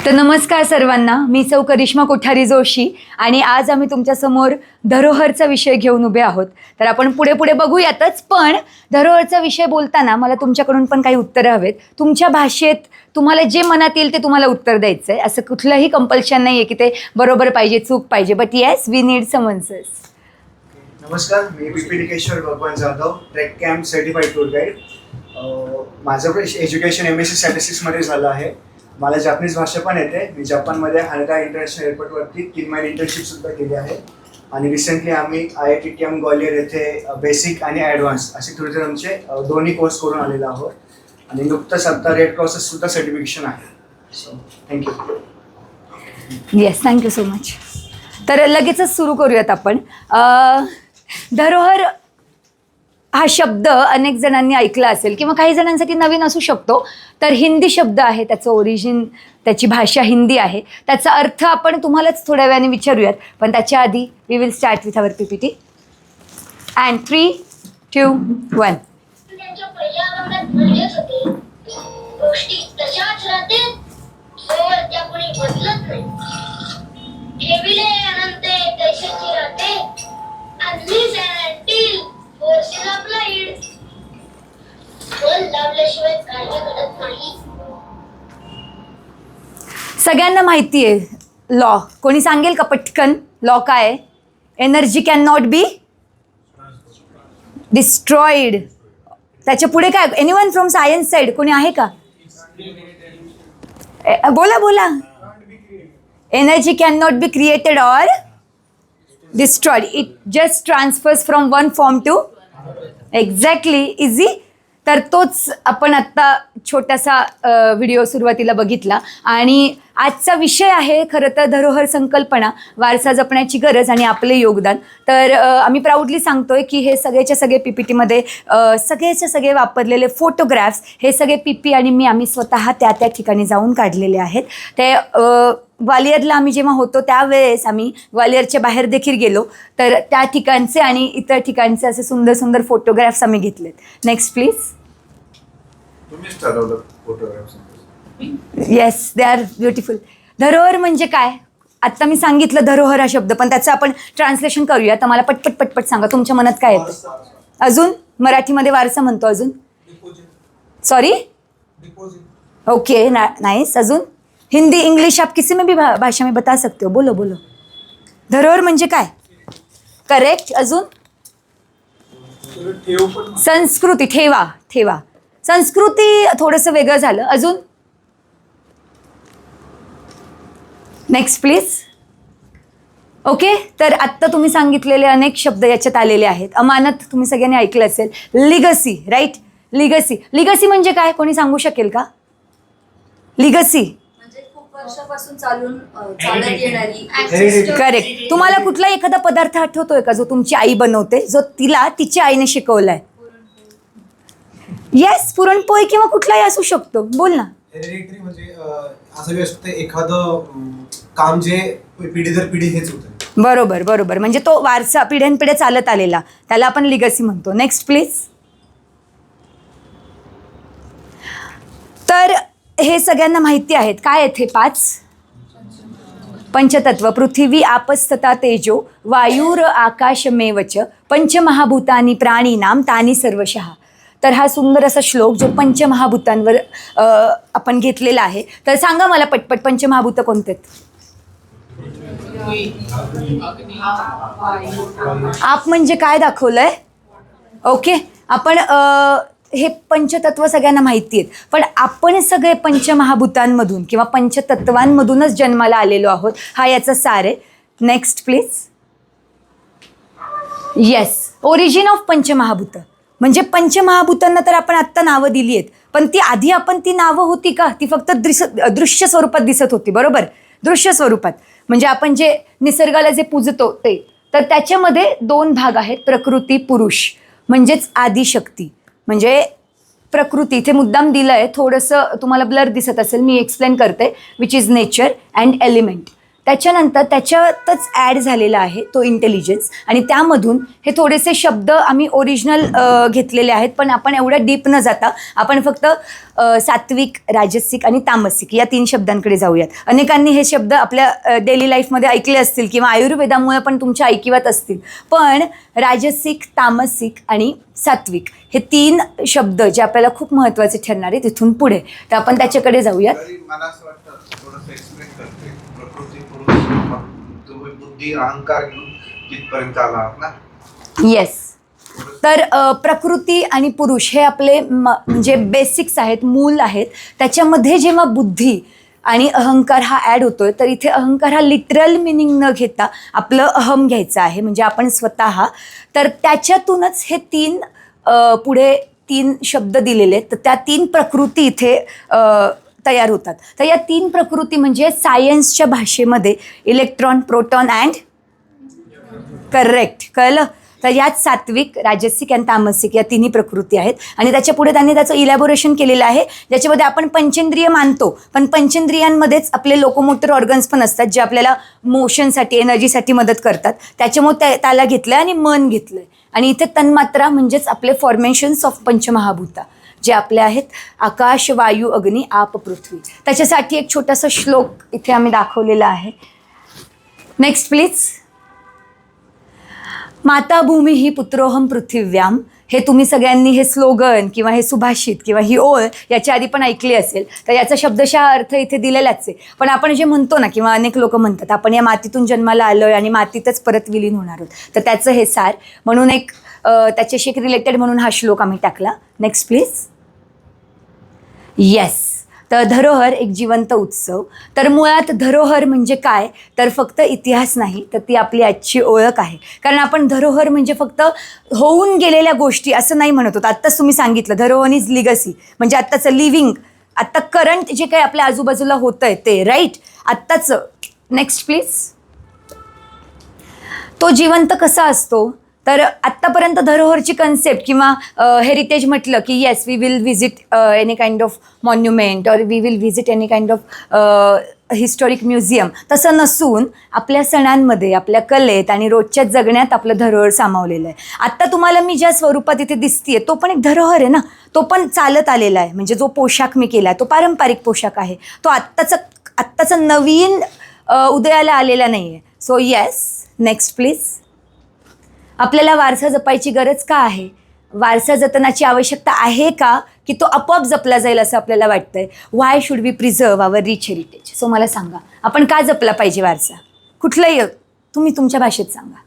तर नमस्कार सर्वांना, मी सौ करिश्मा कोठारी जोशी आणि आज आम्ही तुमच्यासमोर धरोहरचा विषय घेऊन उभे आहोत. तर आपण पुढे पुढे बघूयातच, पण धरोहरचा विषय बोलताना मला तुमच्याकडून पण काही उत्तरं हवेत. तुमच्या भाषेत तुम्हाला जे मनात येईल ते तुम्हाला उत्तर द्यायचं आहे. असं कुठलंही कंपल्शन नाही आहे की ते बरोबर पाहिजे, चूक पाहिजे, but yes we need some answers. नमस्कार, मी Pipilikeshwar Bhagwan Jadhav, trek camp certified tour guide. माझं एज्युकेशन MSc स्टॅटिस्टिक्समध्ये झालं आहे. मला जपानीज भाषा पण येते. मी जपानमध्ये हानगा इंटरनॅशनल एअरपोर्टवरती 3 महिने इंटर्नशिपसुद्धा केली आहे. आणि रिसेंटली आम्ही IIT ग्वालियर येथे बेसिक आणि ॲडव्हान्स असे टुरिझमचे दोन्ही कोर्स करून आलेलो आहोत. आणि नुकतंच आता रेड क्रॉसचं सर्टिफिकेशन आहे. So thank you. Yes, thank you so much. तर लगेचच सुरू करूयात आपण. धरोहर हा शब्द अनेक जणांनी ऐकला असेल किंवा काही जणांसाठी नवीन असू शकतो. तर हिंदी शब्द आहे, त्याचं ओरिजिन, त्याची भाषा हिंदी आहे. त्याचा अर्थ आपण तुम्हालाच थोड्या वेळाने विचारूयात, पण त्याच्या आधी we will start with our PPT. And 3, 2, 1. त्यांच्या पहिल्या आरंभात म्हणलेच होते, गोष्टी तशाच राहते, जोवर त्या कोणी बदलत नाही. ठेविले अनंते तैसेची राहते, अनलीस अँड अंटील फोर्सेस अप्लाइड. बल लावल्याशिवाय कार्य घडत नाही. सगळ्यांना माहिती आहे लॉ. कोणी सांगेल का पटकन लॉ काय आहे? Energy can not be destroyed. त्याच्या पुढे काय? एनीवन फ्रॉम सायन्स साईड कोणी आहे का? बोला बोला. Energy can not be created or destroyed. It just transfers from one form to exactly easy. तर तोच आपण आत्ता छोटासा व्हिडिओ सुरुवातीला बघितला. आणि आजचा विषय आहे खरं तर धरोहर संकल्पना, वारसा जपण्याची गरज आणि आपले योगदान. तर आम्ही प्राऊडली सांगतोय की हे सगळेच्या सगळे PPTमध्ये सगळेचे सगळे वापरलेले फोटोग्राफ्स हे सगळे PP आणि मी आम्ही स्वतः त्या ठिकाणी जाऊन काढलेले आहेत. ते ग्वालियरला आम्ही जेव्हा होतो त्यावेळेस आम्ही ग्वालियरच्या बाहेर देखील गेलो, तर त्या ठिकाणचे आणि इतर ठिकाणचे असे सुंदर सुंदर फोटोग्राफ्स आम्ही घेतलेत. Next please. तुम्हीच ठरवलं photographs. Yes, they are beautiful. धरोहर म्हणजे काय? आत्ता मी सांगितलं धरोहर हा शब्द, पण त्याचं आपण ट्रान्सलेशन करूया. तर मला पटपट पटपट सांगा तुमच्या मनात काय येतं. अजून मराठीमध्ये वारसा म्हणतो. अजून सॉरी, ओके, नाइस. अजून हिंदी इंग्लिश आप किसी में भी भाषा में बता सकते हो. बोलो बोलो. धरोहर म्हणजे काय? करेक्ट. अजून संस्कृती. ठेवा ठेवा. संस्कृती थोडंसं वेगळं झालं. अजून नेक्स्ट प्लीज. ओके, तर आत्ता तुम्ही सांगितलेले अनेक शब्द याच्यात आलेले आहेत. अमानत तुम्ही सगळ्यांनी ऐकलं असेल. Legacy, right. लिगसी. लिगसी म्हणजे काय? कोणी सांगू शकेल का? लिगसी वर्षापासून चालत येणारी. करेक्ट. तुम्हाला कुठला एखादा पदार्थ आठवतोय का जो तुमची आई बनवते, जो तिला तिच्या आईने शिकवलाय? येस, पुरणपोळी किंवा कुठलाही असू शकतो. बोल ना. हेरिडिटरी म्हणजे असं बी असतं एखादं काम जे पिढी दर पिढी हेच होतं. बरोबर बरोबर. म्हणजे तो वारसा पिढ्यानपिढ्या चालत आलेला, त्याला आपण लिगसी म्हणतो. Next please. तर हे सगळ्यांना माहिती आहेत. काय आहेत हे 5 पंचतत्व? पृथ्वी आपस्तता तेजो वायुर आकाशमेवच पंचमहाभूतानी प्राणीनाम तानी सर्वशः. तर हा सुंदर असा श्लोक जो पंचमहाभूतांवर आपण घेतलेला आहे. तर सांगा मला पटपट पंचमहाभूत कोणते? आप म्हणजे काय दाखवलंय? ओके, आपण हे पंचतत्व सगळ्यांना माहिती आहेत, पण आपण सगळे पंचमहाभूतांमधून किंवा पंचतत्वांमधूनच जन्माला आलेलो आहोत. हा याचा सार आहे. Next please. Yes, origin of पंचमहाभूत म्हणजे पंचमहाभूतांना तर आपण आत्ता नावं दिली आहेत, पण ती आधी आपण ती नावं होती का? ती फक्त दृश्य स्वरूपात दिसत होती. बरोबर, दृश्य स्वरूपात. म्हणजे आपण जे निसर्गाला जे पूजतो ते, तर त्याच्यामध्ये 2 भाग आहेत. प्रकृती, पुरुष म्हणजेच आदिशक्ती. म्हणजे प्रकृती इथे मुद्दाम दिलं आहे, थोडंसं तुम्हाला ब्लर दिसत असेल, मी एक्सप्लेन करते. Which is nature and element. त्याच्यानंतर त्याच्यातच ॲड झालेला आहे तो इंटेलिजन्स, आणि त्यामधून हे थोडेसे शब्द आम्ही ओरिजिनल घेतलेले आहेत, पण आपण एवढ्या डीप न जाता आपण फक्त सात्विक, राजसिक आणि तामसिक या 3 शब्दांकडे जाऊयात. अनेकांनी हे शब्द आपल्या डेली लाईफमध्ये ऐकले असतील किंवा आयुर्वेदामुळे पण तुमच्या ऐकिवात असतील, पण राजसिक, तामसिक आणि सात्विक हे 3 शब्द जे आपल्याला खूप महत्त्वाचे ठरणार आहे तिथून पुढे, तर आपण त्याच्याकडे जाऊयात. तरी मला असं वाटतं थोडंसं एक्सप्लेन करते. प्रकृती, पुरुष, तुम्ही बुद्धी, अहंकार घेऊन तिथपर्यंत आला आहात ना. येस. तर प्रकृती आणि पुरुष हे आपले म्हणजे बेसिक्स आहेत, मूल आहेत. त्याच्यामध्ये जेव्हा बुद्धी आणि अहंकार हा ॲड होतोय, तर इथे अहंकार हा लिटरल मिनिंग न घेता आपलं अहम घ्यायचं आहे, म्हणजे आपण स्वतः. तर त्याच्यातूनच हे 3 पुढे 3 शब्द दिलेले आहेत. तर त्या 3 प्रकृती इथे तयार होतात. तर या 3 प्रकृती म्हणजे सायन्सच्या भाषेमध्ये इलेक्ट्रॉन, प्रोटॉन अँड करेक्ट, कळलं? तर यात सात्विक, राजसिक आणि तामसिक या 3ही प्रकृती आहेत. आणि त्याच्या पुढे त्यांनी त्याचं इलॅबोरेशन केलेलं आहे, ज्याच्यामध्ये आपण पंचेंद्रिय मानतो, पण पंचेंद्रियांमध्येच आपले लोकोमोटर ऑर्गन्स पण असतात जे आपल्याला मोशनसाठी, एनर्जीसाठी मदत करतात. त्याच्यामुळे त्याला घेतलं आणि मन घेतलं. आणि इथे तन्मात्रा म्हणजेच आपले फॉर्मेशन्स ऑफ पंचमहाभूता जे आपले आहेत, आकाश, वायू, अग्नी, आप, पृथ्वी. त्याच्यासाठी एक छोटासा श्लोक इथे आम्ही दाखवलेला आहे. Next please. माता भूमी ही पुत्रोहम पृथिव्याम. हे तुम्ही सगळ्यांनी हे स्लोगन किंवा हे सुभाषित किंवा ही ओळ याच्या आधी पण ऐकली असेल. तर याचा शब्दशः अर्थ इथे दिलेलाच आहे. पण आपण जे म्हणतो ना, किंवा अनेक लोक म्हणतात आपण या मातीतून जन्माला आलो आहे आणि मातीतच परत विलीन होणार आहोत, तर त्याचं हे सार म्हणून एक त्याच्याशी एक रिलेटेड म्हणून हा श्लोक आम्ही टाकला. Next please. येस. तर धरोहर एक जिवंत उत्सव. तर मुळात धरोहर म्हणजे काय, तर फक्त इतिहास नाही, तर ती आपली आजची ओळख आहे. कारण आपण धरोहर म्हणजे फक्त होऊन गेलेल्या गोष्टी असं नाही म्हणत होतो. आत्ताच तुम्ही सांगितलं धरोहर इज लिगसी, म्हणजे आत्ताचं लिव्हिंग, आत्ता करंट जे काही आपल्या आजूबाजूला होतं आहे ते, राईट, आत्ताचं. Next please. तो जिवंत कसा असतो, तर आत्तापर्यंत धरोहरची कन्सेप्ट किंवा हेरिटेज म्हटलं की yes we will visit any kind of monument और we will visit any kind of historic museum, तसं नसून आपल्या सणांमध्ये, आपल्या कलेत आणि रोजच्या जगण्यात आपलं धरोहर सामावलेलं आहे. आत्ता तुम्हाला मी ज्या स्वरूपात इथे दिसतीये तो पण एक धरोहर आहे ना, तो पण चालत आलेला आहे. म्हणजे जो पोशाख मी केला तो पारंपरिक पोशाख आहे, तो आत्ताचं नवीन उदयाला आलेला नाही आहे. So yes. Next please. आपल्याला वारसा जपायची गरज का आहे, वारसा जतनाची आवश्यकता आहे का, की तो आपोआप जपला जाईल असं आपल्याला वाटतंय. Why should we preserve our rich heritage. So मला सांगा, आपण का जपला पाहिजे वारसा? कुठलंही तुम्ही तुमच्या भाषेत सांगा.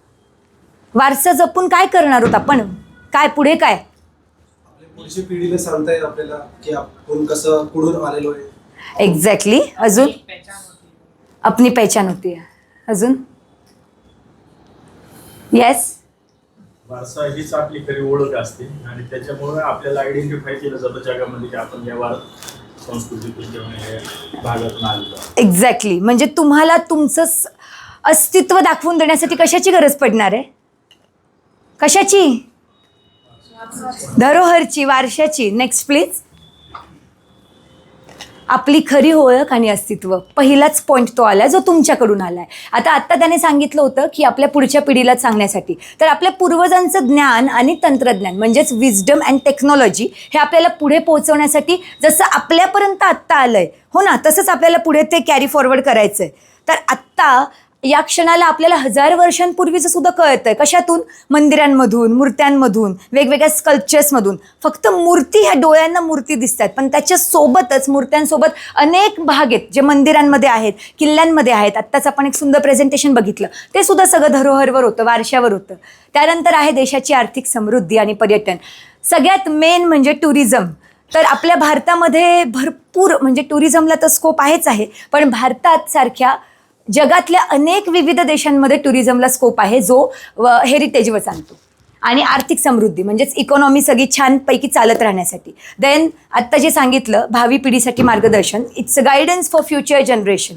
वारसा जपून काय करणार आहोत आपण, काय पुढे काय? आपल्या पुढच्या पिढीला सांगता येईल आपल्याला की आपण कसं कुठून आलेलो आहे. एक्झॅक्टली. अजून अपनी पहचान होती है. अजून येस. वारसा हीच आपली खरी ओळख असते आणि त्याच्यामुळे आपल्याला आयडेंटिफाय केलं जातं जगामध्ये की आपण या संस्कृतीतून किंवा या भागातून आलेलो. एक्झॅक्टली. म्हणजे तुम्हाला तुमचं अस्तित्व दाखवून देण्यासाठी कशाची गरज पडणार आहे? कशाची? धरोहरची, वारशाची. Next please. आपली खरी ओळख आणि अस्तित्व, पहिलाच पॉईंट तो आला जो तुमच्याकडून आला आहे. आत्ता त्याने सांगितलं होतं की आपल्या पुढच्या पिढीला सांगण्यासाठी. तर आपल्या पूर्वजांचं ज्ञान आणि तंत्रज्ञान म्हणजेच विजडम अँड टेक्नॉलॉजी हे आपल्याला पुढे पोहोचवण्यासाठी जसं आपल्यापर्यंत आत्ता आलं आहे, हो ना, तसंच आपल्याला पुढे ते कॅरी फॉरवर्ड करायचं आहे. तर आत्ता या क्षणाला आपल्याला 1000 वर्षांपूर्वीचं सुद्धा कळतं आहे. कशातून? मंदिरांमधून, मूर्त्यांमधून, वेगवेगळ्या स्कल्पचर्समधून. फक्त मूर्ती, ह्या डोळ्यांना मूर्ती दिसतात, पण त्याच्यासोबतच मूर्त्यांसोबत अनेक भाग आहेत जे मंदिरांमध्ये आहेत, किल्ल्यांमध्ये आहेत. आत्ताच आपण एक सुंदर प्रेझेंटेशन बघितलं, ते सुद्धा सगळं धरोहरवर होतं, वारशावर होतं. त्यानंतर आहे देशाची आर्थिक समृद्धी आणि पर्यटन. सगळ्यात मेन म्हणजे टुरिझम. तर आपल्या भारतामध्ये भरपूर, म्हणजे टुरिझमला तर स्कोप आहेच आहे, पण भारतात सारख्या जगातल्या अनेक विविध देशांमध्ये टुरिझमला स्कोप आहे जो हेरिटेजवर चालतो. आणि आर्थिक समृद्धी म्हणजेच इकॉनॉमी सगळी छानपैकी चालत राहण्यासाठी. देन आत्ता जे सांगितलं, भावी पिढीसाठी मार्गदर्शन, it's guidance for future generation.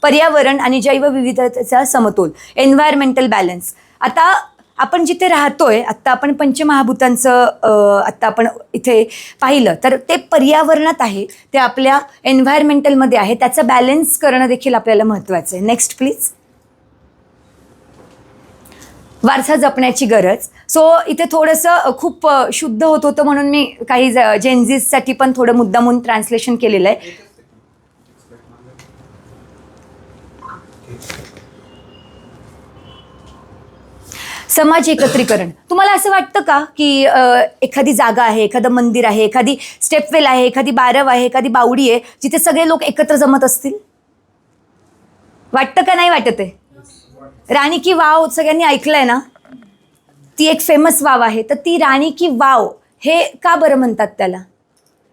पर्यावरण आणि जैवविविधतेचा समतोल, एन्व्हायरमेंटल बॅलन्स. आता आपण जिथे राहतोय, आत्ता आपण पंचमहाभूतांचं आत्ता आपण इथे पाहिलं तर ते पर्यावरणात आहे, ते आपल्या एन्व्हायरमेंटलमध्ये आहे, त्याचं बॅलन्स करणं देखील आपल्याला महत्त्वाचं आहे. Next please. वारसा जपण्याची गरज. सो इथे थोडंसं खूप शुद्ध होत होतं म्हणून मी काही जेनझीसाठी पण थोडं मुद्दामून ट्रान्सलेशन केलेलं आहे. समाज एकत्रीकरण. तुम्हाला असं वाटतं का की एखादी जागा आहे, एखादं मंदिर आहे, एखादी स्टेपवेल आहे, एखादी बारव आहे, एखादी बावडी आहे, जिथे सगळे लोक एकत्र जमत असतील? वाटतं का नाही वाटत आहे? राणी की वाव सगळ्यांनी ऐकलंय ना? ती एक फेमस वाव आहे. तर ती राणी की वाव हे का बरं म्हणतात त्याला?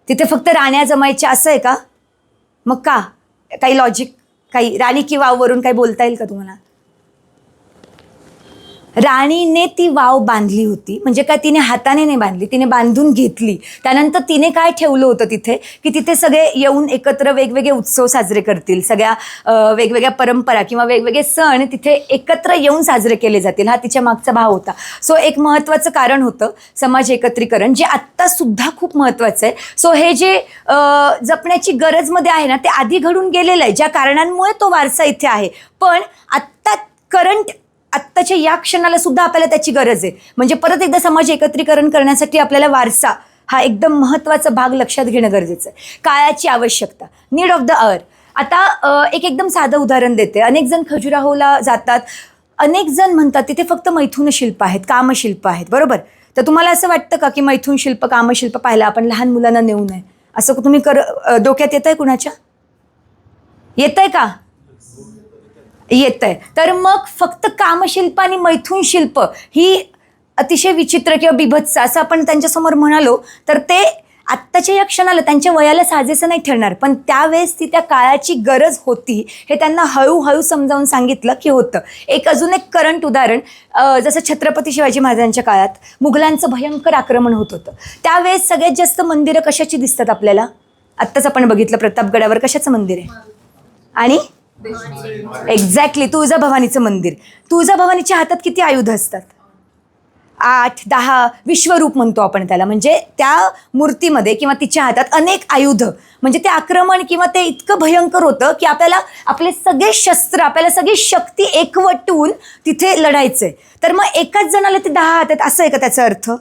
तिथे फक्त राण्या जमायच्या असं आहे का? मग का? काही लॉजिक, काही राणी की वाववरून काही बोलता येईल का तुम्हाला? राणीने ती वाव बांधली होती, म्हणजे काय तिने हाताने नाही बांधली, तिने बांधून घेतली. त्यानंतर तिने काय ठेवलं होतं तिथे, की तिथे सगळे येऊन एकत्र वेगवेगळे उत्सव साजरे करतील, सगळ्या वेगवेगळ्या परंपरा किंवा वेगवेगळे सण तिथे एकत्र येऊन साजरे केले जातील. हा तिच्या मागचा भाव होता. सो एक महत्त्वाचं कारण होतं समाज एकत्रीकरण, जे आत्तासुद्धा खूप महत्त्वाचं आहे. सो हे जे जपण्याची गरजमध्ये आहे ना, ते आधी घडून गेलेलं आहे, ज्या कारणांमुळे तो वारसा इथे आहे. पण आत्ता आत्ताच्या या क्षणाला सुद्धा आपल्याला त्याची गरज आहे. म्हणजे परत एकदा समाज एकत्रीकरण करण्यासाठी आपल्याला वारसा हा एकदम महत्त्वाचा भाग लक्षात घेणं गरजेचं आहे. काळाची आवश्यकता, नीड ऑफ द अवर. आता एकदम साधं उदाहरण देते. अनेक जण खजुराहोला जातात, अनेक जण म्हणतात तिथे फक्त मैथुन शिल्प आहेत, कामशिल्प आहेत, बरोबर? तर तुम्हाला असं वाटतं का की मैथुन शिल्प, कामशिल्प पाहायला आपण लहान मुलांना नेऊ नये, असं तुम्ही डोक्यात येतंय कुणाच्या? येतंय का? येत आहे. तर मग फक्त कामशिल्प आणि मैथुन शिल्प ही अतिशय विचित्र किंवा बिभत्स असं आपण त्यांच्यासमोर म्हणालो तर ते आत्ताच्या या क्षणाला त्यांच्या वयाला साजेसं नाही ठरणार. पण त्यावेळेस ती त्या काळाची गरज होती हे त्यांना हळूहळू समजावून सांगितलं की होतं. अजून एक करंट उदाहरण, जसं छत्रपती शिवाजी महाराजांच्या काळात मुघलांचं भयंकर आक्रमण होत होतं. त्यावेळेस सगळ्यात जास्त मंदिरं कशाची दिसतात आपल्याला? आत्ताच आपण बघितलं प्रतापगडावर कशाचं मंदिर आहे? आणि एक्झॅक्टली तुळजाभवानीचं मंदिर. तुळजाभवानीच्या हातात किती आयुध असतात? 8, 10 विश्वरूप म्हणतो आपण त्याला. म्हणजे त्या मूर्तीमध्ये किंवा तिच्या हातात अनेक आयुध. म्हणजे ते आक्रमण किंवा ते इतकं भयंकर होतं की आपल्याला आपले सगळे शस्त्र, आपल्याला सगळी शक्ती एकवटून तिथे लढायचंय. तर मग एकाच जणाला ते 10 हात आहेत असं आहे का त्याचा अर्थ?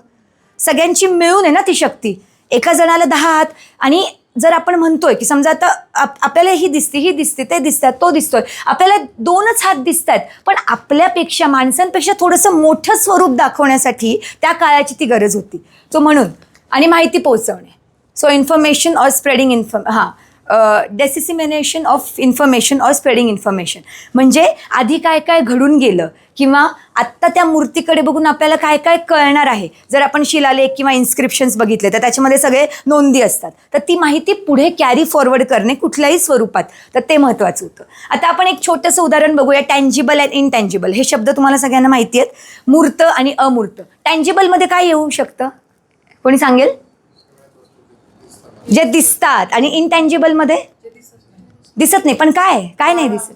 सगळ्यांची मिळून आहे ना ती शक्ती. एका जणाला 10 हात. आणि जर आपण म्हणतोय की समजा आता आपल्याला ही दिसते, ते दिसतात, तो दिसतोय, आपल्याला 2च हात दिसत आहेत, पण आपल्यापेक्षा माणसांपेक्षा थोडंसं मोठं स्वरूप दाखवण्यासाठी त्या काळाची ती गरज होती. सो म्हणून आणि माहिती पोहोचवणे. So information or spreading dissemination of information or spreading information. म्हणजे आधी काय काय घडून गेलं किंवा आत्ता त्या मूर्तीकडे बघून आपल्याला काय काय कळणार आहे. जर आपण शिलालेख किंवा इन्स्क्रिप्शन्स बघितले तर त्याच्यामध्ये सगळे नोंदी असतात. तर ती माहिती पुढे कॅरी फॉरवर्ड करणे कुठल्याही स्वरूपात, तर ते महत्त्वाचं होतं. आता आपण एक छोटंसं उदाहरण बघूया. टँजिबल अँड इनटँजिबल हे शब्द तुम्हाला सगळ्यांना माहिती आहेत. मूर्त आणि अमूर्त. टँजिबलमध्ये काय येऊ शकतं? कोणी सांगेल? जे दिसतात. आणि इनटँजिबलमध्ये दिसत नाही. पण काय काय नाही दिसत?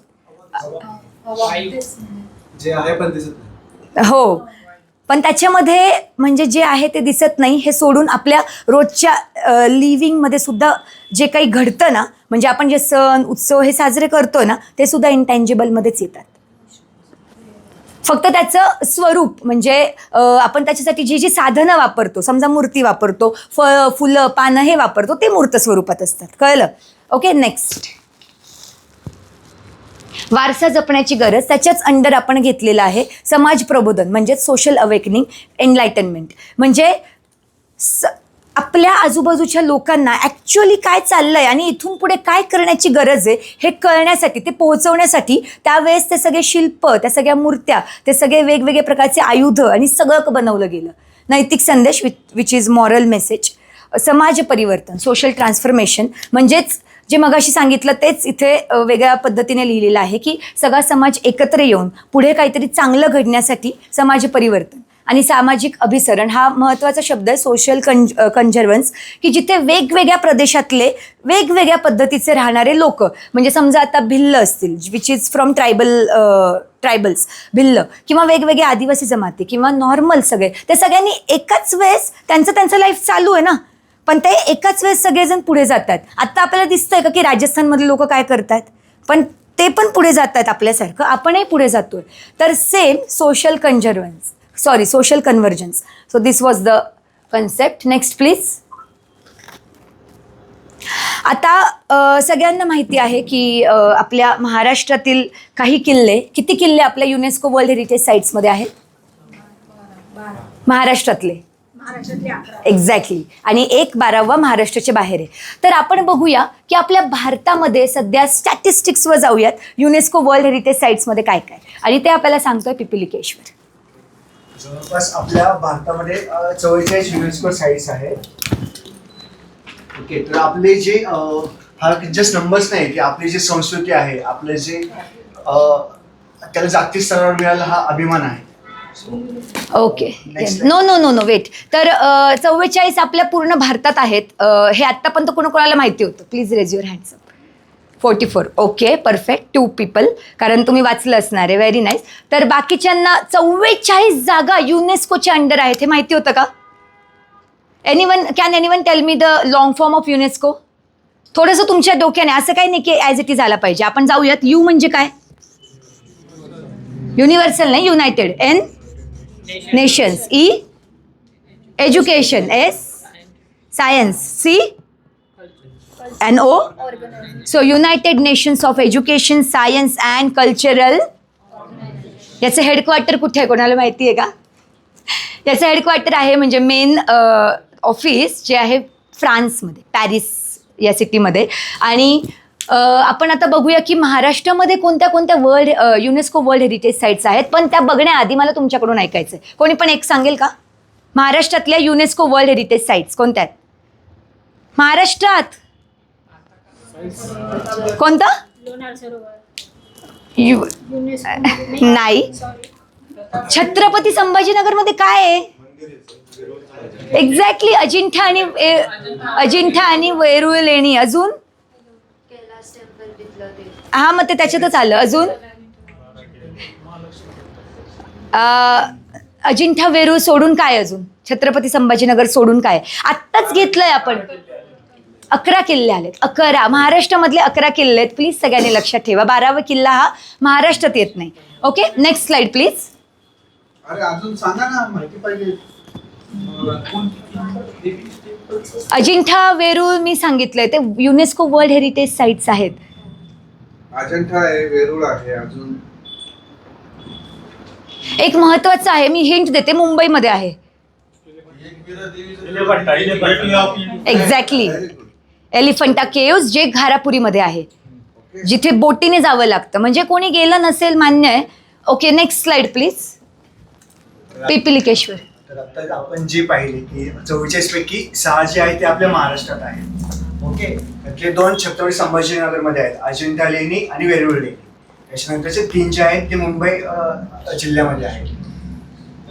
जे आहे पण दिसत नाही. हो, पण त्याच्यामध्ये म्हणजे जे आहे ते दिसत नाही. हे सोडून आपल्या रोजच्या लिव्हिंगमध्ये सुद्धा जे काही घडतं ना, म्हणजे आपण जे सण उत्सव हे साजरे करतो ना, ते सुद्धा इनटँजिबलमध्येच येतात. फक्त त्याचं स्वरूप म्हणजे आपण त्याच्यासाठी जी जी साधनं वापरतो, समजा मूर्ती वापरतो, फळं फुलं पानं हे वापरतो, ते मूर्त स्वरूपात असतात. कळलं? Okay, next. वारसा जपण्याची गरज, त्याच्याच अंडर आपण घेतलेलं आहे समाज प्रबोधन म्हणजे सोशल अवेकनिंग, एनलायटनमेंट. म्हणजे आपल्या आजूबाजूच्या लोकांना ॲक्च्युअली काय चाललंय आणि इथून पुढे काय करण्याची गरज आहे हे कळण्यासाठी, ते पोहोचवण्यासाठी त्यावेळेस ते सगळे शिल्प, त्या सगळ्या मूर्त्या, ते सगळे वेगवेगळे प्रकारचे आयुध आणि सगळं बनवलं गेलं. नैतिक संदेश विच इज मॉरल मेसेज. समाज परिवर्तन, सोशल ट्रान्सफॉर्मेशन म्हणजेच जे मगाशी सांगितलं तेच इथे वेगळ्या पद्धतीने लिहिलेलं आहे की सगळा समाज एकत्र येऊन पुढे काहीतरी चांगलं घडण्यासाठी समाज परिवर्तन आणि सामाजिक अभिसरण हा महत्त्वाचा शब्द आहे. सोशल कंजर्वन्स की जिथे वेगवेगळ्या प्रदेशातले वेगवेगळ्या पद्धतीचे राहणारे लोक, म्हणजे समजा आता भिल्ल असतील which is from tribals, Bhil किंवा वेगवेगळे आदिवासी जमाती किंवा नॉर्मल सगळे, ते सगळ्यांनी एकाच वेळेस त्यांचं लाईफ चालू आहे ना, पण ते एकाच वेळेस सगळेजण पुढे जात आहेत. आत्ता आपल्याला दिसतंय का की राजस्थानमधले लोक काय करतात, पण ते पण पुढे जात आहेत आपल्यासारखं, आपणही पुढे जातोय. तर same social convergence. So this was the concept. Next please. आता सगळ्यांना माहिती आहे की आपल्या महाराष्ट्रातील काही किल्ले, किती किल्ले आपल्या युनेस्को वर्ल्ड हेरिटेज साईट्समध्ये आहेत महाराष्ट्रातले? एक्झॅक्टली. आणि 12वा महाराष्ट्राच्या बाहेर आहे. तर आपण बघूया की आपल्या भारतामध्ये सध्या स्टॅटिस्टिक्सवर जाऊयात, युनेस्को वर्ल्ड हेरिटेज साईट्समध्ये काय काय, आणि ते आपल्याला सांगतोय पिपिलिकेश्वर. जवळपास आपल्या भारतामध्ये 44 युनेस्को साईट्स आहेत. ओके, तर आपले जे हा जस्ट नंबर्स नाही की आपली जी संस्कृती आहे, आपलं जे त्याला जागतिक स्तरावर मिळाला हा अभिमान आहे. ओके. Next no wait. तर 44 आपल्या पूर्ण भारतात आहेत. हे आत्तापर्यंत कोणाला माहिती होतं? Please raise your hands up. 44. Okay, perfect. 2 people, कारण तुम्ही वाचलं असणार आहे. Very nice. तर बाकीच्यांना 44 जागा युनेस्कोच्या अंडर आहेत, हे माहिती होतं का? Can anyone tell me the long form of UNESCO? थोडंसं तुमच्या डोक्याने, असं काही नाही की ॲज इट इज झाला पाहिजे. आपण जाऊयात. यू म्हणजे काय? युनिव्हर्सल नाही, united. N nations. E education. S science. C N O. So united nations of education, science and cultural. याचं हेडक्वार्टर कुठे आहे, कोणाला माहिती आहे का? याचं हेडक्वार्टर आहे म्हणजे मेन ऑफिस जे आहे फ्रान्समध्ये, पॅरिस या सिटीमध्ये. आणि आपण आता बघूया की महाराष्ट्रामध्ये कोणत्या युनेस्को वर्ल्ड हेरिटेज साईट्स आहेत. पण त्या बघण्याआधी मला तुमच्याकडून ऐकायचं आहे. कोणी पण एक सांगेल का महाराष्ट्रातल्या युनेस्को वर्ल्ड हेरिटेज साईट्स कोणत्या आहेत महाराष्ट्रात? कोणतं? नाही. छत्रपती संभाजीनगरमध्ये काय आहे? एक्झॅक्टली, अजिंठा आणि वेरूळ लेणी. अजून? हा, मग ते त्याच्यातच आलं. अजून अजिंठा वेरूळ सोडून काय? अजून छत्रपती संभाजीनगर सोडून काय? आत्ताच घेतलंय आपण. 11 किल्ले आलेत. 11 महाराष्ट्रामधले 11 किल्ले आहेत. प्लीज सगळ्यांनी लक्षात ठेवा. 12वा किल्ला हा महाराष्ट्रात येत नाही. Okay, next slide please. अरे अजून सांगा ना, माहिती पाहिजे. अजिंठा वेरूळ मी सांगितलंय, ते युनेस्को वर्ल्ड हेरिटेज साईट्स आहेत. अजंठा आहे, वेरूळ आहे, अजून एक महत्वाचं आहे, मी हिंट देते, मुंबईमध्ये आहे. एक्झॅक्टली, एलिफंटा केव्ज, जे घारापुरीमध्ये आहे, जिथे बोटीने जावं लागतं. म्हणजे कोणी गेलं नसेल, मान्य आहे. Okay, next slide please. पिपिलिकेश्वर. तर आता आपण जे पाहिले की 44 पैकी 6 जे आहेत ते आपल्या महाराष्ट्रात आहेत. ओके, त्यातले 2 छत्रपती संभाजीनगरमध्ये आहेत, अजिंठा लेणी आणि वेरूळ लेणी. त्याच्यानंतरचे 3 जे आहेत ते मुंबई जिल्ह्यामध्ये आहेत.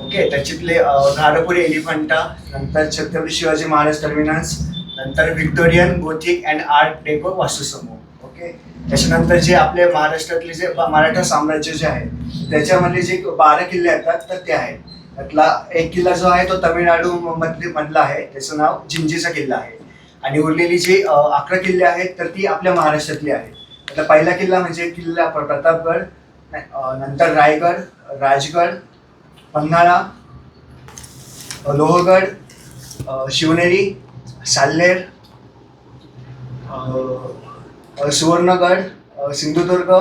ओके, त्याच्यातले घारापुरी एलिफंटा, नंतर छत्रपती शिवाजी महाराज टर्मिनस, नंतर Victorian Gothic and art deco वास्तुसमूह. ओके, त्याच्यानंतर जे आपले महाराष्ट्रातले जे मराठा साम्राज्य जे आहे त्याच्यामध्ये जे 12 किल्ले येतात तर ते आहेत. त्यातला एक किल्ला जो आहे तो तामिळनाडू मधला आहे, त्याचं नाव जिंजीचा किल्ला आहे. आणि उरलेली जी 11 किल्ले आहेत तर ती आपल्या महाराष्ट्रातली आहेत. त्यातला पहिला किल्ला म्हणजे किल्ला प्रतापगड, नंतर रायगड, राजगड, पन्हाळा, लोहगड, शिवनेरी, साल्हेर, सुवर्णगड, सिंधुदुर्ग,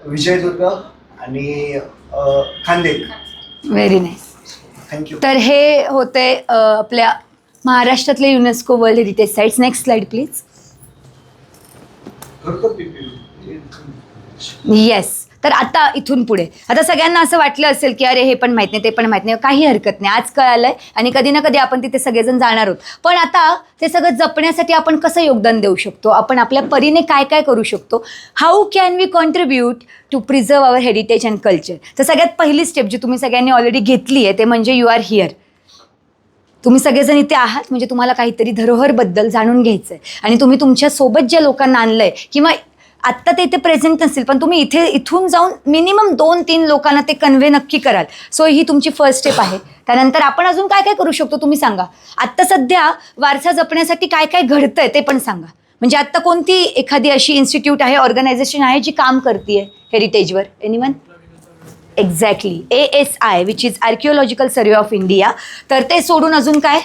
विजयदुर्ग आणि खानदेश. Very nice. थँक्यू. तर हे होते आपल्या महाराष्ट्रातले UNESCO world heritage sites. Next slide please. Yes. तर आता इथून पुढे, आता सगळ्यांना असं वाटलं असेल की अरे हे पण माहीत नाही, ते पण माहीत नाही. काही हरकत नाही, आज कळालंय आणि कधी ना कधी आपण तिथे सगळेजण जाणार आहोत. पण आता ते सगळं जपण्यासाठी आपण कसं योगदान देऊ शकतो, आपण आपल्या परीने काय काय करू शकतो, how can we contribute to preserve our heritage and culture. तर सगळ्यात पहिली स्टेप जी तुम्ही सगळ्यांनी ऑलरेडी घेतली आहे ते म्हणजे यू आर हिअर. तुम्ही सगळेजण इथे आहात म्हणजे तुम्हाला काहीतरी धरोहरबद्दल जाणून घ्यायचं आहे. आणि तुम्ही तुमच्यासोबत ज्या लोकांना आणलं आहे किंवा आत्ता ते इथे प्रेझेंट नसतील, पण तुम्ही इथून जाऊन मिनिमम 2-3 लोकांना ते कन्व्हे नक्की कराल. सो ही तुमची फर्स्ट स्टेप आहे. त्यानंतर आपण अजून काय काय करू शकतो तुम्ही सांगा. आत्ता सध्या वारसा जपण्यासाठी काय काय घडतंय ते पण सांगा. म्हणजे आत्ता कोणती एखादी अशी इन्स्टिट्यूट आहे, ऑर्गनायझेशन आहे जी काम करते हेरिटेजवर? Anyone? Exactly, ASI which is archaeological survey of India. तर ते सोडून अजून काय?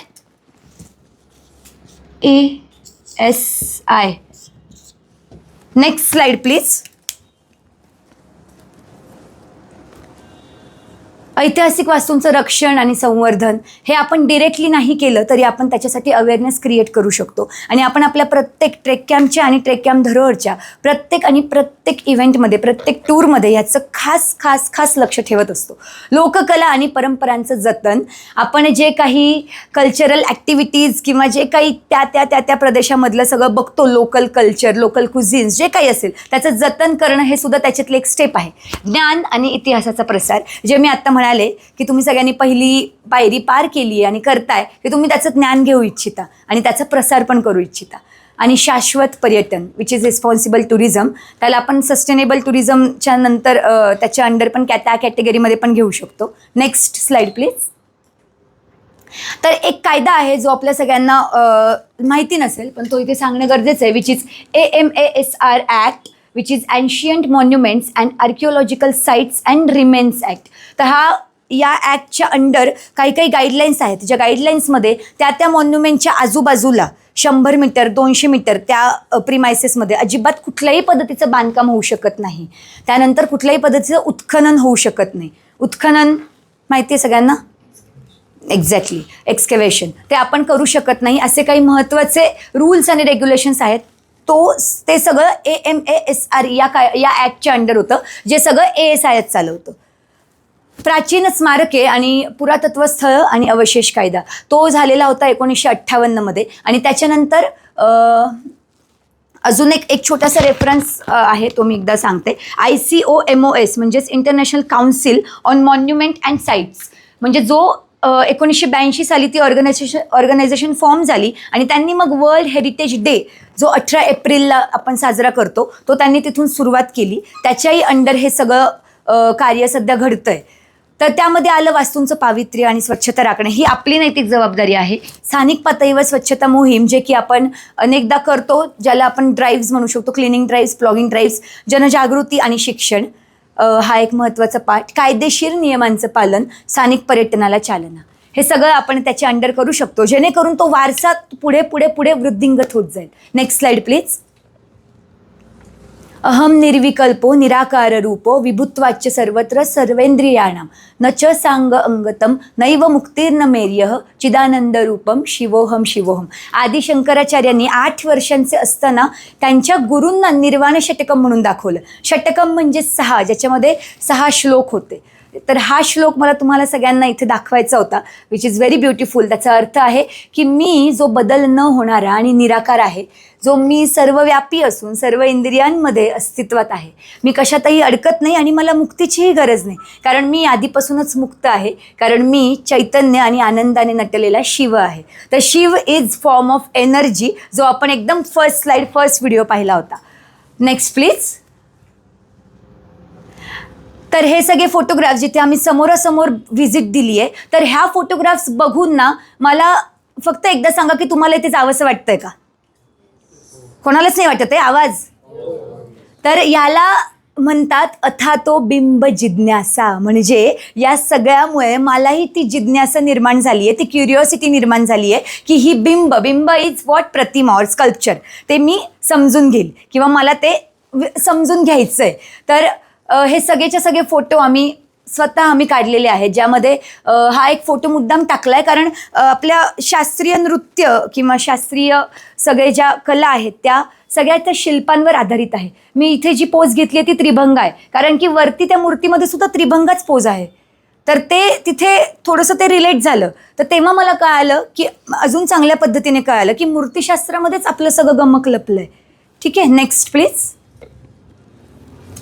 ASI. Next slide please. ऐतिहासिक वास्तूंचं रक्षण आणि संवर्धन हे आपण डिरेक्टली नाही केलं तरी आपण त्याच्यासाठी अवेअरनेस क्रिएट करू शकतो. आणि आपण आपल्या प्रत्येक ट्रेक कॅम्पच्या आणि ट्रेक कॅम्प धरोहरच्या प्रत्येक इव्हेंटमध्ये, प्रत्येक टूरमध्ये याचं खास लक्ष ठेवत असतो. लोककला आणि परंपरांचं जतन, आपण जे काही कल्चरल ॲक्टिव्हिटीज किंवा जे काही त्या प्रदेशामधलं सगळं बघतो, लोकल कल्चर, लोकल कुझिन्स जे काही असेल त्याचं जतन करणं हे सुद्धा त्याच्यातलं एक स्टेप आहे. ज्ञान आणि इतिहासाचा प्रसार, जे मी आत्ता म्हणाले की तुम्ही सगळ्यांनी पहिली पायरी पार केली आहे आणि करताय की तुम्ही त्याचं ज्ञान घेऊ इच्छिता आणि त्याचा प्रसार पण करू इच्छिता. आणि शाश्वत पर्यटन विच इज रिस्पॉन्सिबल टुरिझम, त्याला आपण सस्टेनेबल टुरिझमच्या नंतर त्याच्या अंडर पण त्या कॅटेगरीमध्ये पण घेऊ शकतो. Next slide please. तर एक कायदा आहे जो आपल्या सगळ्यांना माहिती नसेल पण तो इथे सांगणं गरजेचं आहे, which is AMASR act, which is ancient monuments and archaeological sites and remains act. तर या ॲक्टच्या अंडर काही गाईडलाईन्स आहेत, ज्या गाईडलाईन्समध्ये त्या मॉन्युमेंटच्या आजूबाजूला 100 मीटर 200 मीटर त्या प्रिमायसेसमध्ये अजिबात कुठल्याही पद्धतीचं बांधकाम होऊ शकत नाही. त्यानंतर कुठल्याही पद्धतीचं उत्खनन होऊ शकत नाही. उत्खनन माहिती आहे सगळ्यांना? एक्झॅक्टली, एक्सकेव्हेशन, ते आपण करू शकत नाही. असे काही महत्त्वाचे रूल्स आणि रेग्युलेशन्स आहेत. ते सगळं AMASR या ॲक्टच्या अंडर होतं, जे सगळं ASIच चालवतं. प्राचीन स्मारके आणि पुरातत्व स्थळं आणि अवशेष कायदा तो झालेला होता 1958 आणि त्याच्यानंतर अजून एक छोटासा रेफरन्स आहे, तो मी एकदा सांगते. ICOMOS म्हणजेच international council on monument and sites, म्हणजे जो 1982 साली ती ऑर्गनायझेशन फॉर्म झाली आणि त्यांनी मग वर्ल्ड हेरिटेज डे जो 18 एप्रिलला आपण साजरा करतो तो त्यांनी तिथून सुरुवात केली. त्याच्याही अंडर हे सगळं कार्य सध्या घडतं आहे. तर त्यामध्ये आलं वास्तूंचं पावित्र्य आणि स्वच्छता राखणे, ही आपली नैतिक जबाबदारी आहे. स्थानिक पातळीवर स्वच्छता मोहीम जे की आपण अनेकदा करतो, ज्याला आपण ड्राईव्ज म्हणू शकतो, क्लिनिंग ड्राईव्ज, प्लॉगिंग ड्राईव्ज, जनजागृती आणि शिक्षण हा एक महत्त्वाचा पाठ. कायदेशीर नियमांचं पालन, स्थानिक पर्यटनाला चालना, हे सगळं आपण त्याच्या अंडर करू शकतो, जेणेकरून तो वारसा पुढे वृद्धिंगत होत जाईल. Next slide please. अहम निर्विकल्पो निराकार रूपो विभुत्वाच्य सर्वत्र सर्वेंद्रियाणाम न च सांग अंगतम नैव मुक्तीर्न मेर्यः चिदानंद रूपम शिवोहम शिवोहम. आदि शंकराचार्यांनी 8 वर्षांचे असताना त्यांच्या गुरूंना निर्वाण षटकम म्हणून दाखवलं. षटकम म्हणजे 6, ज्याच्यामध्ये 6 श्लोक होते. तर हा श्लोक मला तुम्हाला सगळ्यांना इथे दाखवायचा होता, विच इज व्हेरी ब्युटिफुल. त्याचा अर्थ आहे की मी जो बदल न होणारा आणि निराकार आहे, जो मी सर्वव्यापी असून सर्व इंद्रियांमध्ये अस्तित्वात आहे, मी कशातही अडकत नाही आणि मला मुक्तीचीही गरज नाही, कारण मी आधीपासूनच मुक्त आहे, कारण मी चैतन्य आणि आनंदाने नटलेला शिव आहे. तर Shiva is form of energy, जो आपण एकदम फर्स्ट व्हिडिओ पाहिला होता. Next please. तर हे सगळे फोटोग्राफ्स जिथे आम्ही समोरासमोर व्हिजिट दिली आहे, तर ह्या फोटोग्राफ्स बघून ना मला फक्त एकदा सांगा की तुम्हाला इथे जावंसं वाटतंय का? कोणालाच नाही वाटत आहे आवाज? तर याला म्हणतात अथातो बिंब जिज्ञासा. म्हणजे या सगळ्यामुळे मलाही ती जिज्ञासा निर्माण झाली आहे, ती क्युरिओसिटी निर्माण झाली आहे की ही बिंब is what Pratima or sculpture, ते मी समजून घेईल किंवा मला ते समजून घ्यायचं आहे. तर हे सगळेच्या सगळे फोटो आम्ही काढलेले आहेत, ज्यामध्ये हा एक फोटो मुद्दाम टाकला आहे कारण आपल्या शास्त्रीय नृत्य किंवा शास्त्रीय सगळे ज्या कला आहेत त्या सगळ्या त्या शिल्पांवर आधारित आहे. मी इथे जी पोज घेतली आहे ती त्रिभंग आहे, कारण की वरती त्या मूर्तीमध्ये सुद्धा त्रिभंगाच पोज आहे. तर ते तिथे थोडंसं ते रिलेट झालं. तर तेव्हा मला कळालं की अजून चांगल्या पद्धतीने कळालं की मूर्तिशास्त्रामध्येच आपलं सगळं गमक लपलं आहे. ठीक आहे, next please.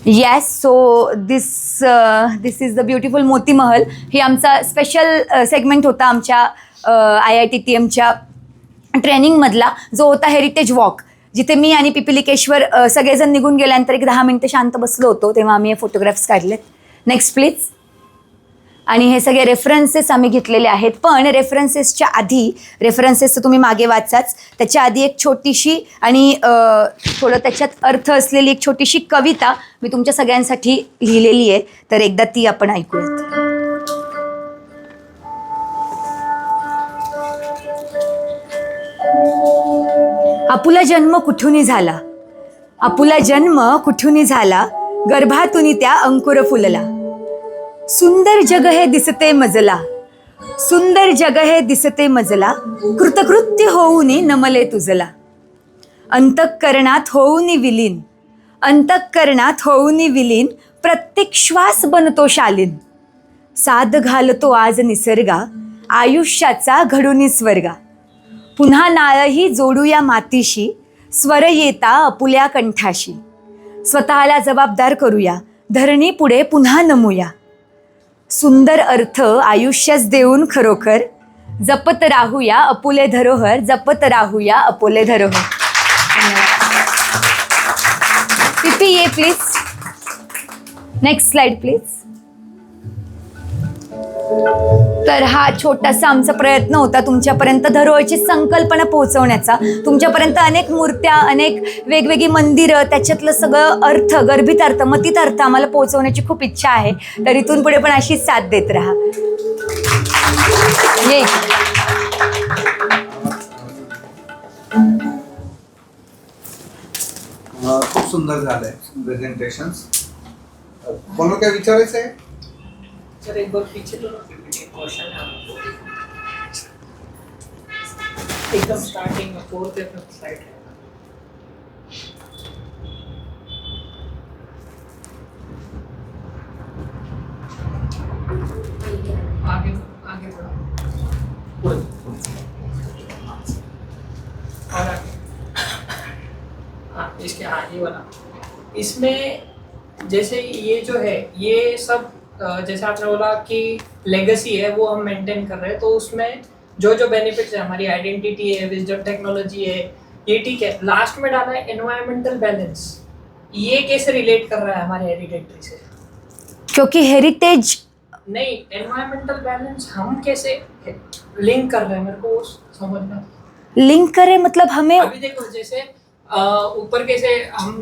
Yes, so this is the beautiful Moti Mahal. ही आमचा स्पेशल सेगमेंट होता आमच्या IITTMच्या ट्रेनिंगमधला, जो होता हेरिटेज वॉक. जिथे मी आणि पिपिलिकेश्वर सगळेजण निघून गेल्यानंतर एक 10 मिनिटं शांत बसलो होतो, तेव्हा आम्ही हे फोटोग्राफ्स काढलेत. Next please. आणि हे सगळे रेफरन्सेस आम्ही घेतलेले आहेत. पण रेफरन्सेसच्या आधी, रेफरन्सेस तुम्ही मागे वाचाच, त्याच्या आधी एक छोटीशी आणि थोडं त्याच्यात अर्थ असलेली एक छोटीशी कविता मी तुमच्या सगळ्यांसाठी लिहिलेली आहे. तर एकदा ती आपण ऐकूयात. आपुला जन्म कुठूनी झाला, आपुला जन्म कुठूनी झाला, गर्भातून त्या अंकुर फुलला. सुंदर जग हे दिसते मजला, सुंदर जग हे दिसते मजला, कृतकृत्य होऊनी नमले तुझला. अंतःकरणात होऊनी विलीन, अंतःकरणात होऊनी विलीन, प्रत्येक श्वास बनतो शालीन. साद घालतो आज निसर्गा, आयुष्याचा घडूनी स्वर्गा. पुन्हा नाळही जोडूया मातीशी, स्वर येता आपुल्या कंठाशी. स्वतःला जबाबदार करूया, धरणी पुढे पुन्हा नमूया. सुंदर अर्थ आयुष्यास देऊन खरोखर, जपत राहूया अपुले धरोहर, जपत राहूया अपुले धरोहर. पिपी ये प्लीज. Next slide please. तर हा छोटासा आमचा प्रयत्न होता तुमच्यापर्यंत धरोहरची संकल्पना पोहोचवण्याचा. तुमच्यापर्यंत अनेक मूर्त्या, अनेक वेगवेगळी मंदिरं, त्याच्यातलं सगळं अर्थ, गर्भित अर्थ, मतीत अर्थ आम्हाला पोहोचवण्याची खूप इच्छा आहे. तर इथून पुढे पण अशीच साथ देत राहा. ये. खूप सुंदर झालंय प्रेझेंटेशन. कोणाला काय विचारायचं आहे? सर एक बार पीछे तो क्वेश्चन है आपको एकदम स्टार्टिंग में 4th या 5th स्लाइड है. आगे आगे बढ़ो और आगे. हाँ इसके आगे वाला. इसमें जैसे ये जो है ये सब जैसे आपने बोला कि लेगेसी है वो हम मेंटेन कर रहे हैं, तो उसमें जो जो बेनिफिट्स है, हमारी आइडेंटिटी है, विजडम टेक्नोलॉजी है, ये ठीक है. लास्ट में डाला है एनवायरमेंटल बैलेंस. ये कैसे रिलेट कर रहा है हमारे हेरिटेज से? क्योंकि हेरिटेज नहीं, एनवायरमेंटल बैलेंस हम कैसे लिंक कर रहे हैं, मेरे को वो समझना. लिंक करें मतलब हमें. अभी देखो जैसे ऊपर कैसे हम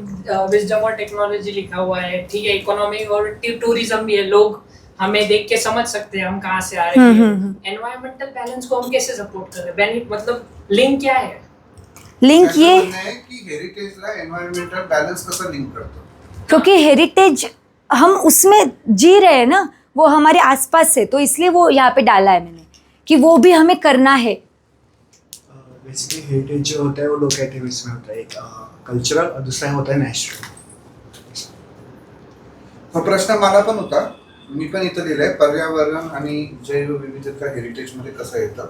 विजडम और टेक्नोलॉजी लिखा हुआ है, ठीक है, इकोनॉमी और टूरिज्म भी है, लोग हमें देख के समझ सकते हैं हम कहाँ से आ रहे हैं. एनवायरमेंटल बैलेंस को हम कैसे सपोर्ट कर रहे हैं, मतलब लिंक क्या है? लिंक ये है कि हेरिटेजला एन्व्हायरमेंटल बॅलन्स कसं लिंक करतो? क्योंकि हेरिटेज हम उसमें जी रहे हैं ना, वो हमारे आसपास है, तो इसलिए वो यहाँ पे डाला है मैंने कि वो भी हमें करना है. बेसिकली हेरिटेज जो होता है वो दो कैटेगरीज में होता है, एक कल्चरल और दूसरा होता है नेचुरल. हा प्रश्न मला पण होता, मी पण इथं लिहिलंय पर्यावरण आणि जैवविविधता हेरिटेज मध्ये कसं येतं.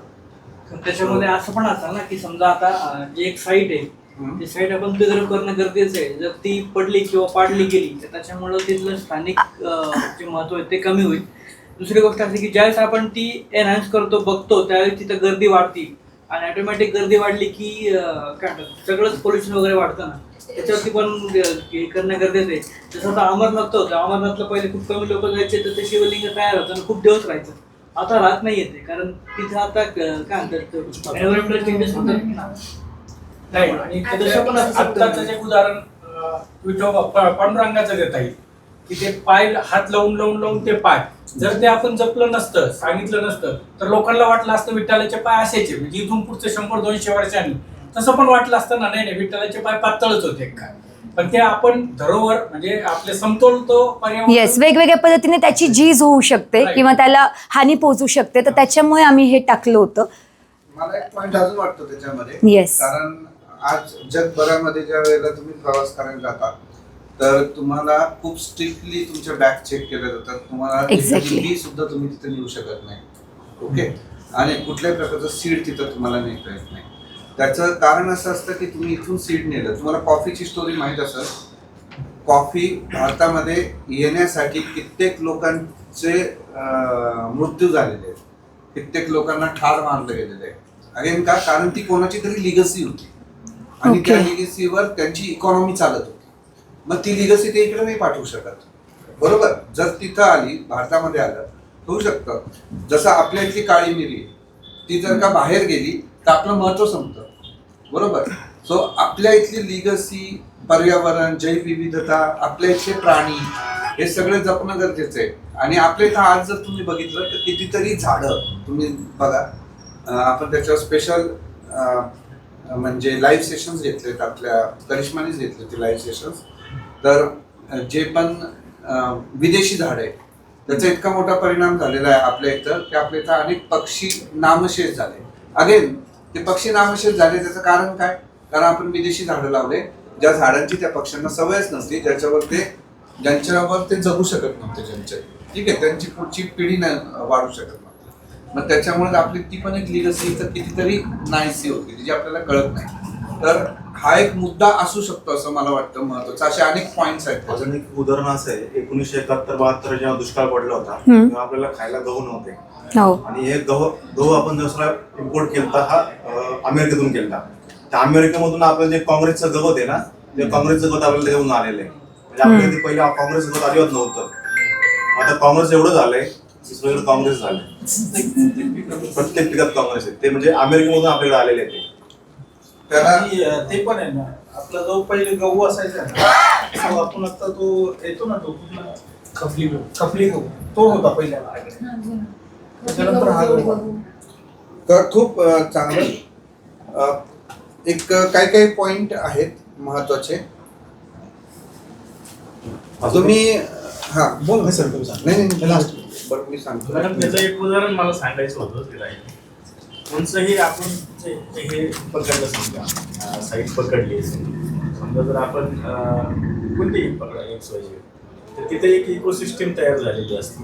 त्याच्यामध्ये असं पण असतं ना की समजा आता जी एक साईट आहे ती साईट आपण प्रिझर्व करणं गरजेचं आहे. जर ती पडली किंवा पाडली गेली तर त्याच्यामुळं तिथलं स्थानिक जे महत्व आहे ते कमी होईल. दुसरी गोष्ट अशी की ज्यावेळेस आपण ती एनहान्स करतो, बघतो, त्यावेळेस तिथं गर्दी वाढती आणि ऑटोमॅटिक गर्दी वाढली की काय म्हणतात सगळंच पोल्युशन वगैरे वाढतं ना, त्याच्यावरती पण करणं गरजेचं आहे. जसं आता अमरनाथ होतं, अमरनाथला पहिले खूप कमी लोक जायचे तर ते शिवलिंग तयार होतं आणि खूप दिवस राहायचं. आता राहत नाही येते कारण तिथं आता काय म्हणतात एन्व्हायरमेंटल चेंजेस होतात. नाही. आणि तसं पण आत्ताचं जे उदाहरण विठोबा पांडुरंगाचं देता येईल की ते पाय हात लावून ते पाय जर ते आपण जपलं नसतं, सांगितलं नसतं, तर लोकांना वाटलं असतं विठ्ठलाचे पाय असायचे, म्हणजे इथून पुढचे 100-200 वर्षांनी तसं पण वाटलं असतं ना, नाही विठ्ठलाचे पाय पातळच होते काय. पण ते आपण धरोहर म्हणजे आपले समतोल तो पर्यावरण. येस, वेगवेगळ्या पद्धतीने त्याची झीज होऊ शकते किंवा त्याला हानी पोहोचू शकते, तर त्याच्यामुळे आम्ही हे टाकलं होतं. मला एक पॉईंट अजून वाटतो त्याच्यामध्ये, Yes. कारण आज जगभरामध्ये ज्या वेळेला तुम्ही प्रवास करायला जाता तर तुम्हाला खूप स्ट्रिक्टली तुमच्या बॅग चेक केल्या जातात. तुम्हाला Exactly. सुद्धा तुम्ही तिथे नेऊ शकत नाही. ओके. आणि कुठल्याही प्रकारचं सीड तिथं तुम्हाला नेता येत नाही. त्याचं कारण असं असतं की तुम्ही इथून सीड नेलं. तुम्हाला कॉफीची स्टोरी माहीत असेल. कॉफी भारतामध्ये येण्यासाठी कित्येक लोकांचे मृत्यू झालेले आहेत, कित्येक लोकांना ठार मारलं गेलेलं आहे. अगेन का? कारण ती कोणाची तरी लिगसी होती. आणि त्या Okay. लिगसीवर त्यांची इकॉनॉमी चालत होती. मग ती लिगसी ते इकडे नाही पाठवू शकत, बरोबर. जर तिथं आली, भारतामध्ये आलं, होऊ शकतं. जसं आपल्या इथली काळी मिरी आहे, ती जर का बाहेर गेली तर आपलं महत्व संपतं, बरोबर. सो आपल्या इथली लिगसी, पर्यावरण, जैवविविधता, आपल्या इथले प्राणी, हे सगळे जपणं गरजेचं आहे. आणि आपल्या इथं आज जर तुम्ही बघितलं तर कितीतरी झाडं तुम्ही बघा. आपण त्याच्यावर स्पेशल म्हणजे लाईव्ह सेशन्स घेतलेत, आपल्या करिश्मानेच घेतले ते लाईव्ह सेशन्स. तर जे पण विदेशी झाडं आहेत त्याचा इतका मोठा परिणाम झालेला आहे आपल्या इथं, की आपल्या इथं अनेक पक्षी नामशेष झाले. अगेन ते पक्षी नामशेष झाले त्याचं कारण काय? कारण आपण विदेशी झाडं लावले, ज्या झाडांची त्या पक्ष्यांना सवयच नसती, ज्यांच्यावर ते जगू शकत नव्हते, ज्यांच्या ठीक आहे त्यांची पुढची पिढी नाही वाढू शकत नव्हती. मग त्याच्यामुळे आपली ती पण एक लिगसी तर कितीतरी नाहीशी होती जी आपल्याला कळत नाही. तर हा एक मुद्दा असू शकतो असं मला वाटतं महत्वाचं. असे अनेक पॉइंट्स आहेत. अजून एक उदाहरण असं आहे, 1971-72 जेव्हा दुष्काळ पडला होता तेव्हा आपल्याला खायला गहू नव्हते. हो. आणि हे गहू आपण दुसरा इम्पोर्ट केला हा अमेरिकेतून केला. त्या अमेरिकेमधून आपलं जे काँग्रेसचं गवत आहे ना, ते काँग्रेसचं गवत आपल्याला त्याच्यातून आलेलं आहे. म्हणजे आपल्या इथे पहिले काँग्रेसचं गवत अजिबात नव्हतं. आता काँग्रेस एवढं झालंय, सगळीकडे काँग्रेस झालंय, प्रत्येक पिकात काँग्रेस आहे. ते म्हणजे अमेरिकेमधून आपल्याकडे आलेले आहे. त्याला ते पण आहे ना, आपला जो पहिले गहू असायचा ना, तो आपण आता तो येतो ना, तो कुठला खपली गहू तो होता पहिल्या. त्याच्यानंतर हा गहू. तर खूप चांगलं. एक काही पॉइंट आहेत महत्वाचे. तुम्ही हा बोल ना सर, तुम्ही सांगा. नाही लास्ट बरं मी सांगतो. मॅडम त्याचं एक उदाहरण मला सांगायचं होतं. कोणचंही आपण हे पकडलं, समजा साईट पकडली, समजा जर आपण कोणतीही पकडा XYZ, तर तिथे एक इकोसिस्टीम तयार झालेली असते.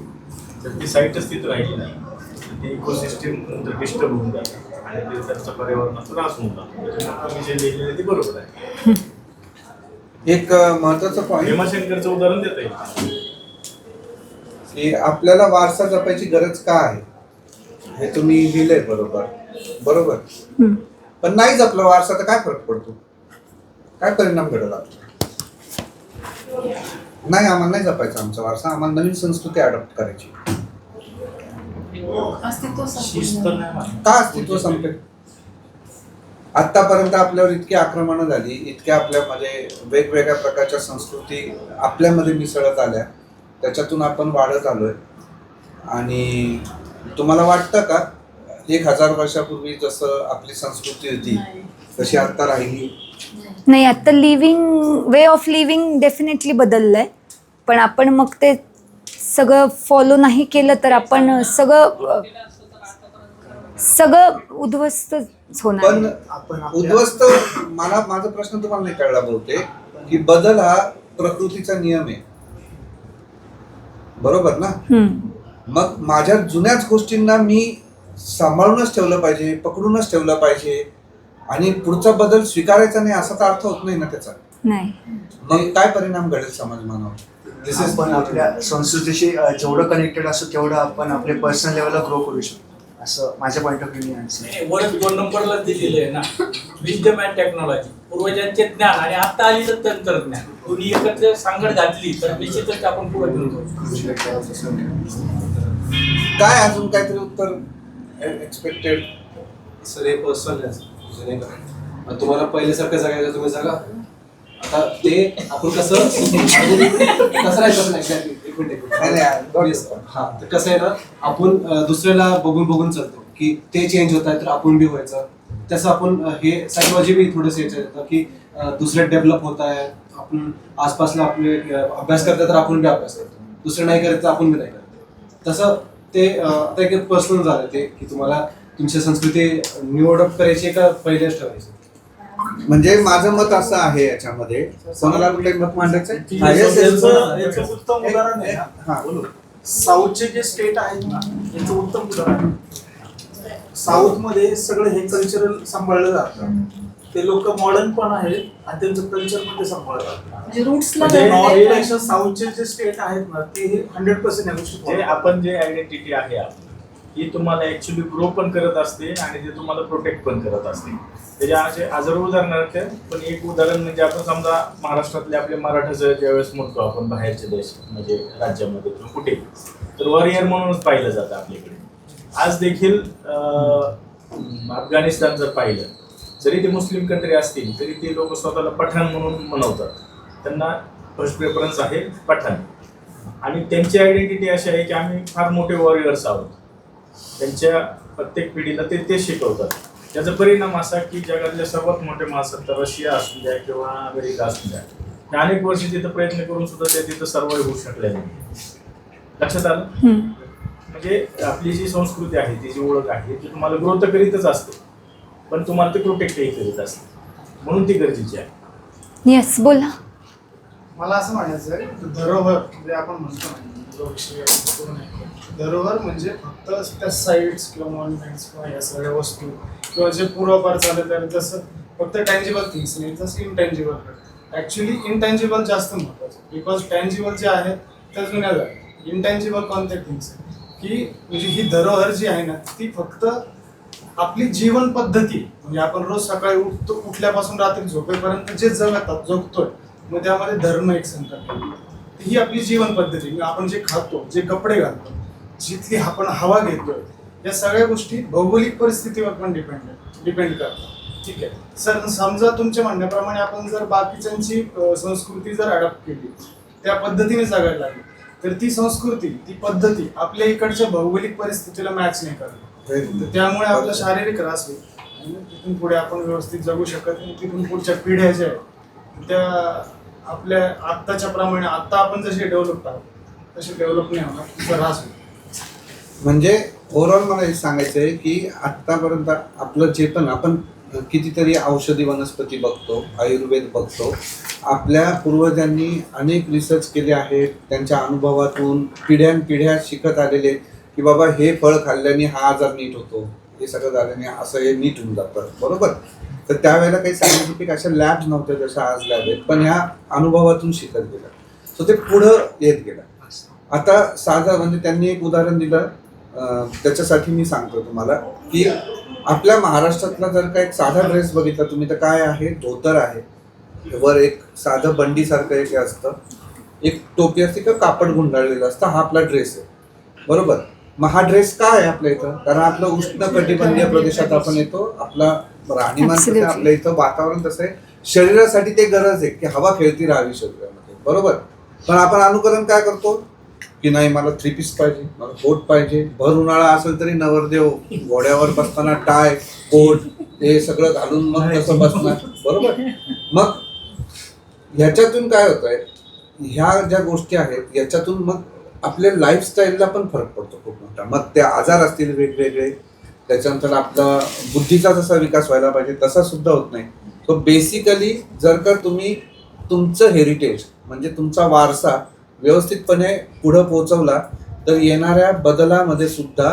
तर ती साईटच तिथं राहिली नाही, ती इकोसिस्टीम नंतर डिस्टर्ब होऊन जाते आणि ते त्यांचा पर्यावरणाचा त्रास होऊन जातो. त्याच्यामुळे तुम्ही जे लिहिलेलं ते बरोबर आहे. एक महत्वाचं पॉइंट भीमाशंकरचं उदाहरण देता येईल की आपल्याला वारसा जपायची गरज का आहे हे तुम्ही लिहिलंय, बरोबर. पण नाही जपलं वारसा तर काय फरक पडतो? काय परिणाम घडला? नाही, आम्हाला नाही जपायचा आमचा वारसा, आम्हाला नवीन संस्कृती अडॉप्ट करायची. का अस्तित्व संपेल? आतापर्यंत आपल्यावर इतकी आक्रमणं झाली, इतक्या आपल्यामध्ये वेगवेगळ्या प्रकारच्या संस्कृती आपल्यामध्ये मिसळत आल्या, त्याच्यातून आपण वाढत आलोय. आणि तुम्हाला वाटतं का 1000 वर्षापूर्वी जसं आपली संस्कृती होती तशी आता राहिली? नाही, आता वे ऑफ लिव्हिंग डेफिनेटली बदललंय, पण आपण मग ते सगळं फॉलो नाही केलं तर आपण सगळं उद्ध्वस्त होणार. पण उद्ध्वस्त, माझा प्रश्न तुम्हाला नाही कळला बहुतेक, की बदल हा प्रकृतीचा नियम आहे, बरोबर ना. मग माझ्या जुन्याच गोष्टींना मी सांभाळूनच ठेवलं पाहिजे, पकडूनच ठेवलं पाहिजे आणि पुढचा बदल स्वीकारायचा नाही असा तर अर्थ होत नाही ना त्याचा. नाही, मग काय परिणाम घडेल समाज मानवावर? आपण आपल्या संस्कृतीशी जेवढं कनेक्टेड असो तेवढं आपण आपल्या पर्सनल लेवलला ग्रो करू शकतो, असं माझ्या पॉईंट ऑफ व्ह्यू. वरच 2 नंबरला दिलेलं आहे ना, विजडम अँड टेक्नॉलॉजी. पूर्वजांचे ज्ञान आणि आता आलेलं तंत्रज्ञान दोन्ही एकत्र सांगड घातली तर निश्चितच आपण पुढे घेऊन काय अजून काहीतरी उत्तर एक्सपेक्टेड? सर हे पर्सनल आहे, तुम्हाला पहिल्यासारखं जगायचं तुम्ही जगा. आता ते आपण कसं राहायचं हा, तर कसं आहे ना, आपण दुसऱ्याला बघून चालतो की ते चेंज होत आहे तर आपण बी व्हायचं. तसं आपण हे सायकोलॉजी बी थोडंसं याच्यात येतं की दुसरे डेव्हलप होत आहे, आपण आसपासला आपले अभ्यास करतात तर आपण बी अभ्यास करतो, दुसरं नाही करत तर आपण बी नाही करतो. तसं ते आता एक पर्सनल झालं ते की तुम्हाला तुमची संस्कृती निवडप करायची का पहिलेच ठेवायची. म्हणजे माझं मत असं आहे याच्यामध्ये, कोणाला कुठे मत मांडायचं? याचं उत्तम उदाहरण आहे. साऊथचे जे स्टेट आहेत ना, याचं उत्तम उदाहरण आहे. साऊथ मध्ये सगळं हे कल्चरल सांभाळलं जातं. ते लोक मॉडर्न पण आहेत आणि त्यांचं कल्चर पण ते सांभाळलं जातं. म्हणजे नॉर्थ साऊथचे जे स्टेट आहेत ना, ते 100% आपण जे आयडेंटिटी आहे आपली ही तुम्हाला ऍक्च्युली ग्रो पण करत असते आणि ते तुम्हाला प्रोटेक्ट पण करत असते. त्याच्या असे हजारो उदाहरण आहेत, पण एक उदाहरण म्हणजे आपण समजा महाराष्ट्रातले आपले मराठाचं ज्यावेळेस म्हणतो आपण बाहेरचे देश म्हणजे राज्यामध्ये किंवा कुठे, तर वॉरियर म्हणूनच पाहिलं जातं आपल्याकडे. आज देखील अफगाणिस्तान जर पाहिलं, जरी ते मुस्लिम कंट्री असतील तरी ते लोक स्वतःला पठाण म्हणून मनवतात. त्यांना फर्स्ट प्रेफरन्स आहे पठाण, आणि त्यांची आयडेंटिटी अशी आहे की आम्ही फार मोठे वॉरियर्स आहोत. त्यांच्या प्रत्येक पिढीला ते शिकवतात. त्याचा परिणाम असा की जगातल्या सर्वात मोठे महासत्ता रशिया असू द्या किंवा अमेरिका असू द्या, ते अनेक वर्ष तिथं प्रयत्न करून सुद्धा ते तिथं सर्वाइव्ह होऊ शकले नाही. लक्षात आलं? म्हणजे आपली जी संस्कृती आहे, ती जी ओळख आहे, ती तुम्हाला ग्रोथ करीतच असते, पण तुम्हाला ते प्रोटेक्टही करीत असते, म्हणून ती गरजेची आहे. येस, बोला. मला असं म्हणायचं आहे, धरोहर म्हणजे आपण म्हणतो ना, जो विषय पूर्ण आहे, धरोहर म्हणजे फक्त त्या साईट्स किंवा मॉन्युमेंट्स किंवा या सगळ्या वस्तू किंवा जे पूर्वपार चालत आहे तसं फक्त टँजिबल थिंग्स नाही, तसं इनटँजिबल. ॲक्च्युली इनटँजिबल जास्त महत्त्वाचं, बिकॉज टँजिबल जे आहेत त्या जुन्या झाल्या. इनटँजिबल कोणत्या थिंग्स आहे की म्हणजे ही धरोहर जी आहे ना, ती फक्त आपली जीवन पद्धती, म्हणजे आपण रोज सकाळी उठल्यापासून रात्री झोपेपर्यंत जे जगतोय, मग त्यामध्ये धर्म एक संकल्प, ही आपली जीवन पद्धती. आपण जे खातो, जे कपडे घालतो, जिथली आपण हवा घेतोय, या सगळ्या गोष्टी भौगोलिक परिस्थितीवर पण डिपेंड करतात. ठीक आहे सर, समजा तुमच्या म्हणण्याप्रमाणे आपण जर बाकीच्यांची संस्कृती जर अडॉप्ट केली, त्या पद्धतीने जगायला लागली, तर ती संस्कृती, ती पद्धती आपल्या इकडच्या भौगोलिक परिस्थितीला मॅच नाही करत. त्यामुळे आपला शारीरिक त्रास होईल आणि तिथून पुढे आपण व्यवस्थित जगू शकत नाही. तिथून पुढच्या पिढ्या ज्या आहेत त्या आपल्या आत्ताच्या प्रमाणे, आत्ता आपण जसे डेव्हलप आहोत तसे डेव्हलप नाही होणार, तिचा ऱ्हास होईल. म्हणजे ओव्हरऑल मला हे सांगायचं आहे की आत्तापर्यंत आपलं जे पण आपण कितीतरी औषधी वनस्पती बघतो, आयुर्वेद बघतो, आपल्या पूर्वजांनी अनेक रिसर्च केले आहेत, त्यांच्या अनुभवातून पिढ्यानपिढ्या शिकत आलेले की बाबा हे फळ खाल्ल्याने हा आजार नीट होतो, हे सगळं झाल्याने असं हे नीट होऊन जातं, बरोबर. तर त्यावेळेला काही सायंटिफिक अशा लॅब्स नव्हत्या जशा आज लॅब आहेत, पण ह्या अनुभवातून शिकत गेलं, सो ते पुढं येत गेलं. आता साधं म्हणजे त्यांनी एक उदाहरण दिलं, त्याच्यासाठी मी सांगतो तुम्हाला की आपल्या महाराष्ट्रातला जर का एक साधा ड्रेस बघितला तुम्ही, तर काय आहे, धोतर आहे, वर एक साधं बंडीसारखं एक असतं, एक टोपी असते का कापड गुंडाळलेलं असतं, हा आपला ड्रेस आहे, बरोबर. मग हा ड्रेस काय आहे आपल्या इथं, कारण आपलं उष्ण कटिबंधीय प्रदेशात आपण येतो, आपला राहणीमान कसं आहे, आपल्या इथं वातावरण तसं आहे, शरीरासाठी ते गरज आहे की हवा खेळती राहावी शरीरामध्ये, बरोबर. पण आपण अनुकरण काय करतो की नाही मला 3 पीस पाहिजे, मला कोट पाहिजे, भर उन्हाळा असेल तरी नवरदेव घोड्यावर बसताना टाय कोट हे सगळं घालून मग कसं बसणार, बरोबर. मग ह्याच्यातून काय होत आहे, ह्या ज्या गोष्टी आहेत याच्यातून मग आपल्या लाईफस्टाईलला पण फरक पडतो खूप मोठा. मग ते आजार असतील वेगवेगळे, त्याच्यानंतर आपला बुद्धीचा जसा विकास व्हायला पाहिजे तसा सुद्धा होत नाही. सो बेसिकली जर का तुम्ही तुमचं हेरिटेज म्हणजे तुमचा वारसा व्यवस्थितपणे पुढं पोहोचवला, तर येणाऱ्या बदलामध्ये सुद्धा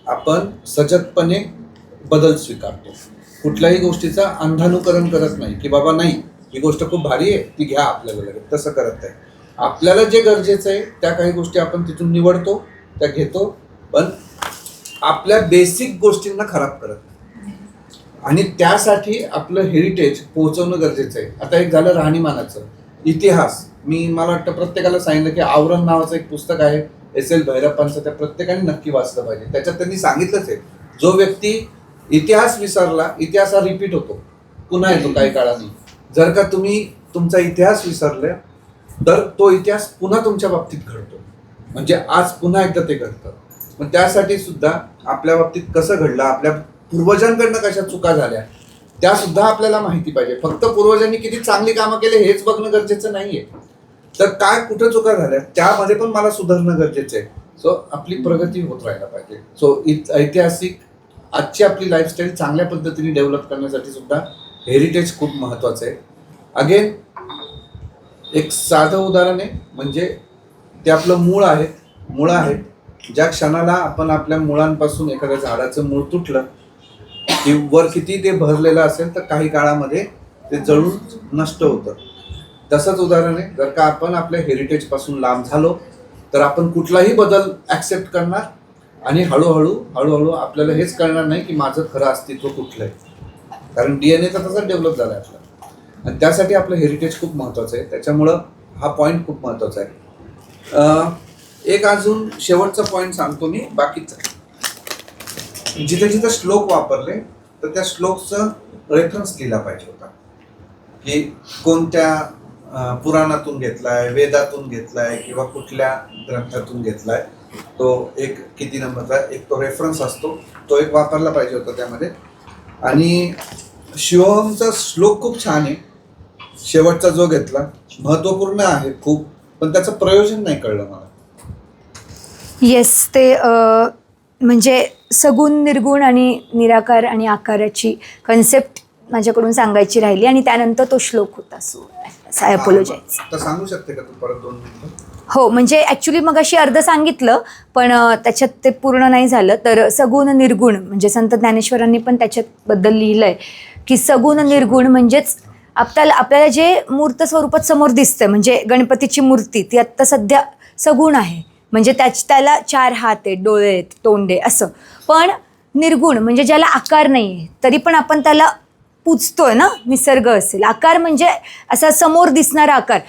आपण सजगपणे बदल स्वीकारतो. कुठल्याही गोष्टीचं अंधानुकरण करत नाही की बाबा नाही ही गोष्ट खूप भारी आहे ती घ्या आपल्याला लगेच, तसं करत नाही. आपल्याला जे गरजेचं आहे त्या काही गोष्टी आपण तिथून निवडतो, त्या घेतो, पण आपल्या बेसिक गोष्टींना खराब करत नाही. आणि त्यासाठी आपलं हेरिटेज पोहोचवणं गरजेचं आहे. आता एक झालं राहणीमानाचं, इतिहास. मला वाटतं प्रत्येकाला सांगितलं की आवरण नावाचं एक पुस्तक आहे S.L. भैरप्पांचं, त्या प्रत्येकाने नक्की वाचलं पाहिजे. त्याच्यात त्यांनी सांगितलंच आहे, जो व्यक्ती इतिहास विसरला, इतिहास हा रिपीट होतो, पुन्हा येतो काही काळाने. जर का तुम्ही तुमचा इतिहास विसरले तर तो इतिहास पुन्हा तुमच्या बाबतीत घडतो, म्हणजे आज पुन्हा एकदा ते घडतं. मग त्यासाठी सुद्धा आपल्या बाबतीत कसं घडलं, आपल्या पूर्वजांकडनं कशा चुका झाल्या त्या सुद्धा आपल्याला माहिती पाहिजे. फक्त पूर्वजांनी किती चांगली कामं केले हेच बघणं गरजेचं नाहीये, तर काय कुठं चुका झाल्या त्यामध्ये पण मला सुधारणं गरजेचं आहे. सो आपली प्रगती होत राहायला पाहिजे. सो ऐतिहासिक आजची आपली लाईफस्टाईल चांगल्या पद्धतीने डेव्हलप करण्यासाठी सुद्धा हेरिटेज खूप महत्त्वाचं आहे. अगेन एक साधं उदाहरण आहे, म्हणजे ते आपलं मूळ आहे. ज्या क्षणाला आपण आपल्या मुळांपासून एखाद्या झाडाचं मूळ तुटलं की वर किती ते भरलेलं असेल तर काही काळामध्ये ते जळून नष्ट होतं. तसंच उदाहरण आहे, जर का आपण आपल्या हेरिटेजपासून लांब झालो तर आपण कुठलाही बदल ॲक्सेप्ट करणार आणि हळूहळू आपल्याला हेच कळणार नाही की माझं खरं अस्तित्व कुठलं आहे, कारण DNA तर तसाच डेव्हलप झाला आहे आपला, आणि त्यासाठी आपलं हेरिटेज खूप महत्त्वाचं आहे. त्याच्यामुळं हा पॉईंट खूप महत्त्वाचा आहे. एक अजून शेवटचा पॉईंट सांगतो मी. बाकीचं जिथे जिथे श्लोक वापरले तर त्या श्लोकचं रेफरन्स लिहिला पाहिजे होता, की कोणत्या पुराणातून घेतलाय, वेदातून घेतलाय किंवा कुठल्या ग्रंथातून घेतलाय, तो एक किती नंबरचा एक तो रेफरन्स असतो, तो एक वापरला पाहिजे होता त्यामध्ये. आणि शिवमचा श्लोक खूप छान आहे, शेवटचा जो घेतला महत्त्वपूर्ण आहे खूप, पण त्याचं प्रयोजन नाही कळलं मला. येस, ते म्हणजे सगुण, निर्गुण आणि निराकार आणि आकाराची कन्सेप्ट माझ्याकडून सांगायची राहिली आणि त्यानंतर तो श्लोक होता. So I apologize. तर सांगू शकते का तू परत 2 मिनिटं? हो, म्हणजे ॲक्च्युली मग अशी अर्ध सांगितलं, पण त्याच्यात ते पूर्ण नाही झालं. तर सगुण निर्गुण म्हणजे संत ज्ञानेश्वरांनी पण त्याच्याबद्दल लिहिलं आहे की सगुण निर्गुण म्हणजेच आपल्याला जे मूर्त स्वरूपात समोर दिसतं, म्हणजे गणपतीची मूर्ती ती आत्ता सध्या सगुण आहे, म्हणजे त्याला 4 हात आहेत, डोळे आहेत, तोंड आहे असं. पण निर्गुण म्हणजे ज्याला आकार नाही आहे तरी पण आपण त्याला पूजतोय ना, निसर्ग असेल. आकार म्हणजे असा समोर दिसणारा आकार.